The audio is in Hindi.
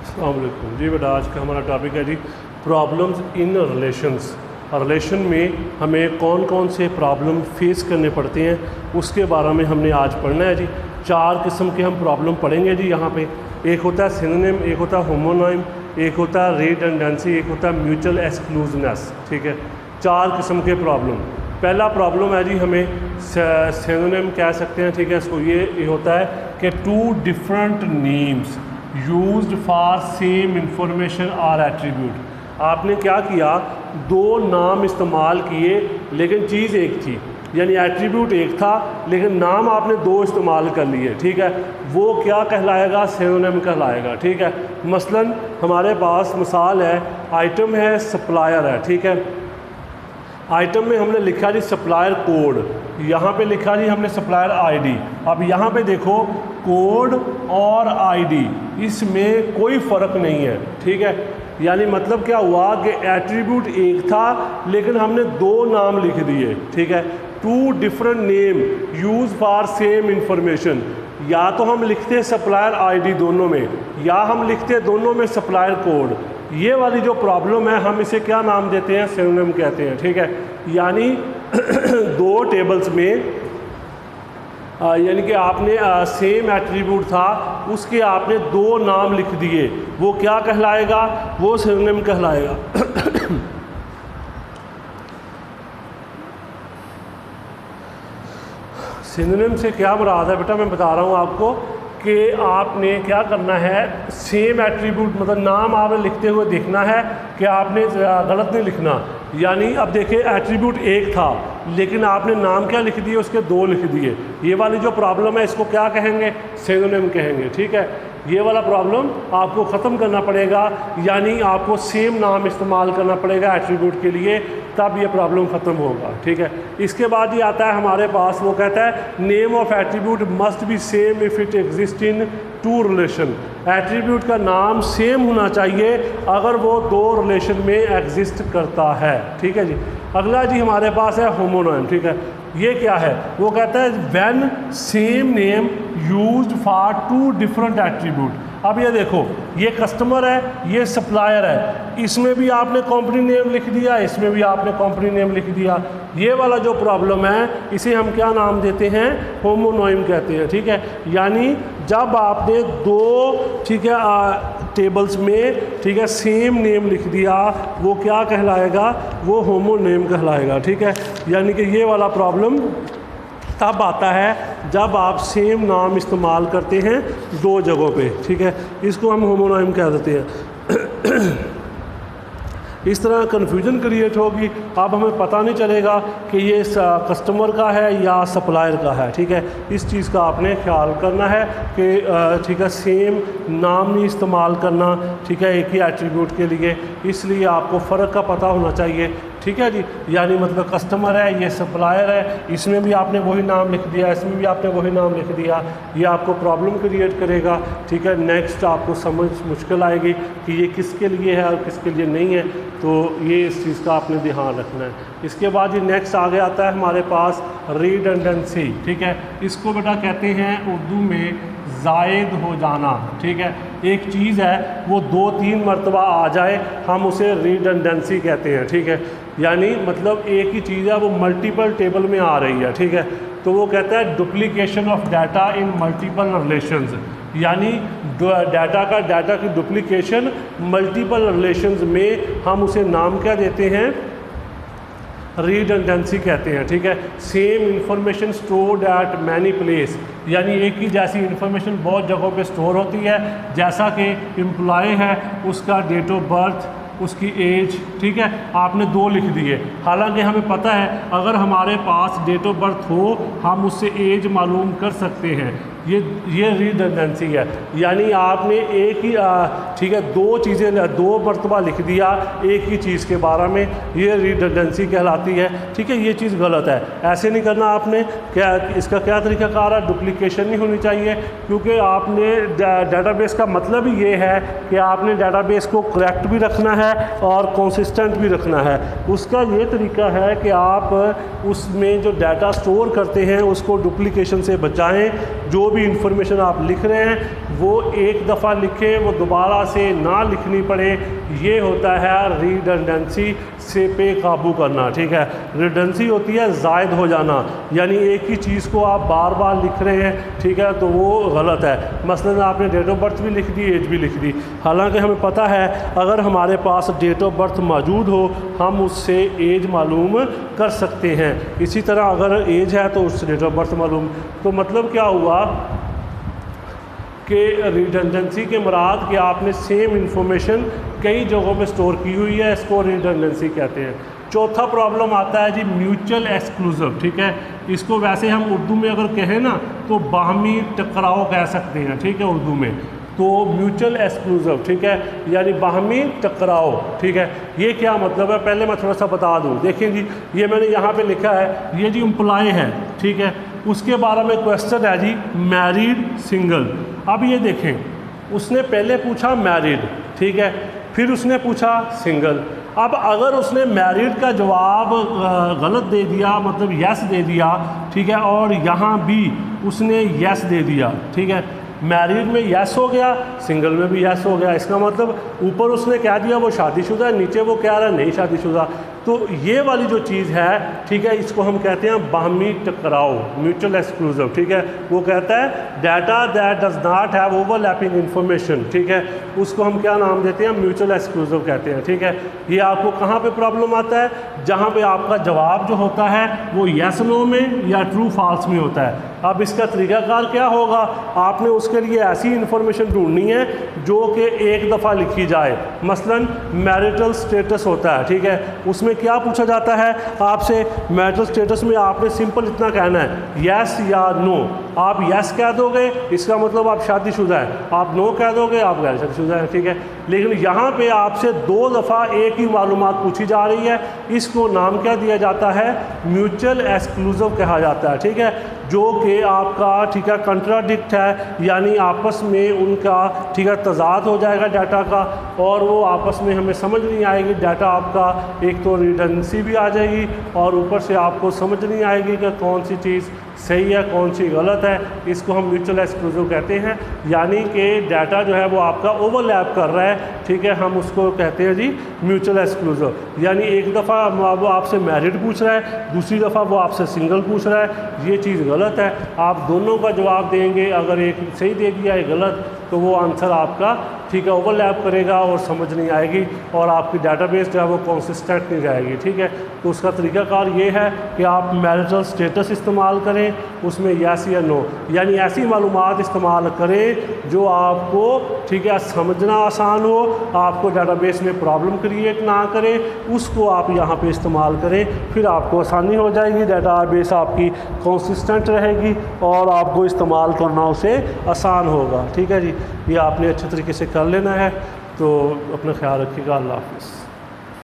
अस्सलाम वालेकुम जी बेटा, आज का हमारा टॉपिक है जी प्रॉब्लम्स इन रिलेशंस। रिलेशन में हमें कौन कौन से प्रॉब्लम फेस करने पड़ते हैं उसके बारे में हमने आज पढ़ना है जी। 4 किस्म के हम प्रॉब्लम पढ़ेंगे जी यहाँ पे। एक होता है सिनोनिम, एक होता है होमोनिम, एक होता है रिडंडेंसी, एक होता है म्यूचुअल एक्सक्लूसिवनेस। ठीक है, 4 किस्म के प्रॉब्लम। पहला प्रॉब्लम है जी, हमें सिनोनिम कह सकते हैं। ठीक है, इसको ये होता है कि 2 different names used for same information और एट्रीब्यूट। आपने क्या किया, 2 नाम इस्तेमाल किए लेकिन चीज़ एक थी, यानी एट्रीब्यूट एक था लेकिन नाम आपने 2 इस्तेमाल कर लिए। ठीक है, वो क्या कहलाएगा, सिनोनिम कहलाएगा। ठीक है, मसलन हमारे पास मिसाल है, आइटम है, सप्लायर है। ठीक है, आइटम में हमने लिखा जी सप्लायर कोड, यहाँ पे लिखा जी हमने सप्लायर आईडी। अब यहाँ पे देखो कोड और आईडी, इसमें कोई फ़र्क नहीं है। ठीक है, यानी मतलब क्या हुआ कि एट्रीब्यूट एक था लेकिन हमने 2 नाम लिख दिए। ठीक है, 2 different name use for same information. या तो हम लिखते सप्लायर आईडी दोनों में, या हम लिखते दोनों में सप्लायर कोड। ये वाली जो प्रॉब्लम है हम इसे क्या नाम देते हैं, सिनोनिम कहते हैं। ठीक है, यानी 2 टेबल्स में यानी कि आपने सेम एट्रीब्यूट था, उसके आपने 2 नाम लिख दिए, वो क्या कहलाएगा, वो सिनोनिम कहलाएगा। सिनोनिम से क्या मुराद है बेटा, मैं बता रहा हूँ आपको कि आपने क्या करना है, सेम एट्रीब्यूट मतलब नाम आपने लिखते हुए देखना है कि आपने गलत नहीं लिखना। यानी अब देखिए एट्रीब्यूट एक था लेकिन आपने नाम क्या लिख दिए, उसके 2 लिख दिए। ये वाली जो प्रॉब्लम है इसको क्या कहेंगे, सिनोनिम कहेंगे। ठीक है, ये वाला प्रॉब्लम आपको ख़त्म करना पड़ेगा, यानी आपको सेम नाम इस्तेमाल करना पड़ेगा एट्रीब्यूट के लिए, तब ये प्रॉब्लम ख़त्म होगा। ठीक है, इसके बाद ये आता है हमारे पास, वो कहता है name of attribute must be same if it exist in 2 relation. Attribute का नाम सेम होना चाहिए अगर वो 2 रिलेशन में एग्जिस्ट करता है। ठीक है जी, अगला जी हमारे पास है होमोनिम। ठीक है, ये क्या है, वो कहता है when same name used for 2 different attribute. अब ये देखो, ये कस्टमर है, ये सप्लायर है, इसमें भी आपने कंपनी नेम लिख दिया, इसमें भी आपने कंपनी नेम लिख दिया। ये वाला जो प्रॉब्लम है इसे हम क्या नाम देते हैं, होमोनिम कहते हैं। ठीक है, यानी जब आपने 2 ठीक है टेबल्स में ठीक है सेम नेम लिख दिया, वो क्या कहलाएगा, वो होमोनिम कहलाएगा। ठीक है, यानी कि ये वाला प्रॉब्लम तब आता है जब आप सेम नाम इस्तेमाल करते हैं 2 जगहों पे। ठीक है, इसको हम होमोनिम कह देते हैं। इस तरह कन्फ्यूजन क्रिएट होगी, अब हमें पता नहीं चलेगा कि ये कस्टमर का है या सप्लायर का है। ठीक है, इस चीज़ का आपने ख्याल करना है कि ठीक है सेम नाम नहीं इस्तेमाल करना। ठीक है, एक ही एट्रीब्यूट के लिए, इसलिए आपको फ़र्क का पता होना चाहिए। ठीक है जी, यानी मतलब कस्टमर है, ये सप्लायर है, इसमें भी आपने वही नाम लिख दिया, इसमें भी आपने वही नाम लिख दिया, ये आपको प्रॉब्लम क्रिएट करेगा। ठीक है, नेक्स्ट आपको समझ मुश्किल आएगी कि ये किसके लिए है और किसके लिए नहीं है, तो ये इस चीज़ का आपने ध्यान रखना है। इसके बाद ये नेक्स्ट आगे आता है हमारे पास रिडंडेंसी। ठीक है, इसको बेटा कहते हैं उर्दू में ज़ायद हो जाना। ठीक है, एक चीज़ है वो 2-3 मरतबा आ जाए, हम उसे रिडंडेंसी कहते हैं। ठीक है, यानी मतलब एक ही चीज़ है वो मल्टीपल टेबल में आ रही है। ठीक है, तो वो कहता है duplication of data in multiple relations, यानी डाटा की डुप्लीकेशन मल्टीपल रिलेशंस में, हम उसे नाम क्या देते हैं, रिडंडेंसी कहते हैं। ठीक है, same information stored at many place, यानी एक ही जैसी इंफॉर्मेशन बहुत जगहों पे स्टोर होती है। जैसा कि एम्प्लॉय है, उसका डेट ऑफ बर्थ, उसकी एज। ठीक है, आपने 2 लिख दिए, हालांकि हमें पता है अगर हमारे पास डेट ऑफ बर्थ हो हम उससे एज मालूम कर सकते हैं। ये रिडंडेंसी है, यानी आपने एक ही ठीक है 2 चीज़ें 2 मरतबा लिख दिया एक ही चीज़ के बारे में, ये रिडंडेंसी कहलाती है। ठीक है, ये चीज़ गलत है, ऐसे नहीं करना आपने। क्या इसका क्या तरीक़ाकार है, डुप्लीकेशन नहीं होनी चाहिए, क्योंकि आपने डाटाबेस का मतलब ही ये है कि आपने डाटाबेस को करेक्ट भी रखना है और कंसिस्टेंट भी रखना है। उसका ये तरीका है कि आप उसमें जो डाटा स्टोर करते हैं उसको डुप्लीकेशन से बचाएं, जो भी इंफॉर्मेशन आप लिख रहे हैं वो एक दफ़ा लिखें, वो दोबारा से ना लिखनी पड़े। ये होता है रिडंडेंसी से पे काबू करना, ठीक है। रिडंडेंसी होती है ज़ायद हो जाना, यानी एक ही चीज़ को आप बार बार लिख रहे हैं, ठीक है, तो वो गलत है। मसलन आपने डेट ऑफ बर्थ भी लिख दी, एज भी लिख दी, हालांकि हमें पता है अगर हमारे पास डेट ऑफ बर्थ मौजूद हो हम उससे एज मालूम कर सकते हैं। इसी तरह अगर एज है तो उससे डेट ऑफ बर्थ मालूम। तो मतलब क्या हुआ कि रिडंडेंसी के मुराद कि आपने सेम इंफॉर्मेशन कई जगहों पे स्टोर की हुई है, इसको रिडंडेंसी कहते हैं। चौथा प्रॉब्लम आता है जी म्यूचुअल एक्सक्लूसिव, ठीक है। इसको वैसे हम उर्दू में अगर कहें ना तो बाहमी टकराव कह सकते हैं, ठीक है, उर्दू में। तो म्यूचुअल एक्सक्लूसिव, ठीक है, यानी बाहमी टकराव, ठीक है। ये क्या मतलब है, पहले मैं थोड़ा सा बता दूं। देखिए जी, ये मैंने यहाँ पे लिखा है, ये जी एम्प्लॉय है, ठीक है, उसके बारे में क्वेश्चन है जी मैरिड सिंगल। अब ये देखें, उसने पहले पूछा मैरिड, ठीक है, फिर उसने पूछा सिंगल। अब अगर उसने मैरिड का जवाब गलत दे दिया, मतलब यस दे दिया, ठीक है, और यहाँ भी उसने यस दे दिया, ठीक है, मैरिड में यस हो गया, सिंगल में भी यस हो गया, इसका मतलब ऊपर उसने कह दिया वो शादीशुदा है, नीचे वो कह रहा है नहीं शादीशुदा। तो ये वाली जो चीज़ है, ठीक है, इसको हम कहते हैं बाहमी टकराव, म्यूचुअल एक्सक्लूसिव, ठीक है। वो कहता है data that does not have overlapping information, ठीक है, उसको हम क्या नाम देते हैं, म्यूचुअल एक्सक्लूसिव कहते हैं, ठीक है। ये आपको कहाँ पे प्रॉब्लम आता है, जहाँ पे आपका जवाब जो होता है वो यस नो में या ट्रू फॉल्स में होता है। अब इसका तरीकाकार क्या होगा, आपने उसके लिए ऐसी इन्फॉर्मेशन ढूंढनी है जो कि एक दफ़ा लिखी जाए। मसलन मैरिटल स्टेटस होता है, ठीक है, उसमें क्या पूछा जाता है आपसे, मैरिटल स्टेटस में आपने सिंपल इतना कहना है यस या नो। आप यस कह दोगे इसका मतलब आप शादीशुदा है, आप नो कह दोगे आप गैर शादीशुदा है, ठीक है। लेकिन यहाँ पे आपसे दो दफ़ा एक ही मालूमात पूछी जा रही है, इसको नाम क्या दिया जाता है, म्यूचुअल एक्सक्लूसिव कहा जाता है, ठीक है, जो कि आपका, ठीक है, कंट्राडिक्ट है, यानी आपस में उनका, ठीक है, तजाद हो जाएगा डाटा का, और वो आपस में हमें समझ नहीं आएगी। डाटा आपका एक तो रिडंडेंसी भी आ जाएगी और ऊपर से आपको समझ नहीं आएगी कि कौन सी चीज़ सही है कौन सी गलत है। इसको हम म्यूचुअल एक्सक्लूसिव कहते हैं, यानी कि डाटा जो है वो आपका ओवरलैप कर रहा है, ठीक है, हम उसको कहते हैं जी म्यूचुअल एक्सक्लूसिव। यानी एक दफ़ा वो आपसे मैरिड पूछ रहा है, दूसरी दफ़ा वो आपसे सिंगल पूछ रहा है, ये चीज़ गलत है। आप दोनों का जवाब देंगे, अगर एक सही दे दिया है गलत, तो वो आंसर आपका, ठीक है, ओवरलैप करेगा और समझ नहीं आएगी और आपकी डाटाबेस जो है वो कंसिस्टेंट नहीं रहेगी, ठीक है। तो उसका तरीकाकार ये है कि आप मैरिटल स्टेटस इस्तेमाल करें, उसमें यस या नो, यानी ऐसी मालूमात इस्तेमाल करें जो आपको, ठीक है, समझना आसान हो, आपको डाटाबेस में प्रॉब्लम क्रिएट ना करे, उसको आप यहाँ पे इस्तेमाल करें, फिर आपको आसानी हो जाएगी, डाटाबेस आपकी कंसिस्टेंट रहेगी और आपको इस्तेमाल करना उसे आसान होगा, ठीक है जी। ये आपने अच्छे तरीके से कर लेना है। तो अपना ख्याल रखिएगा, अल्लाह हाफ़िज़।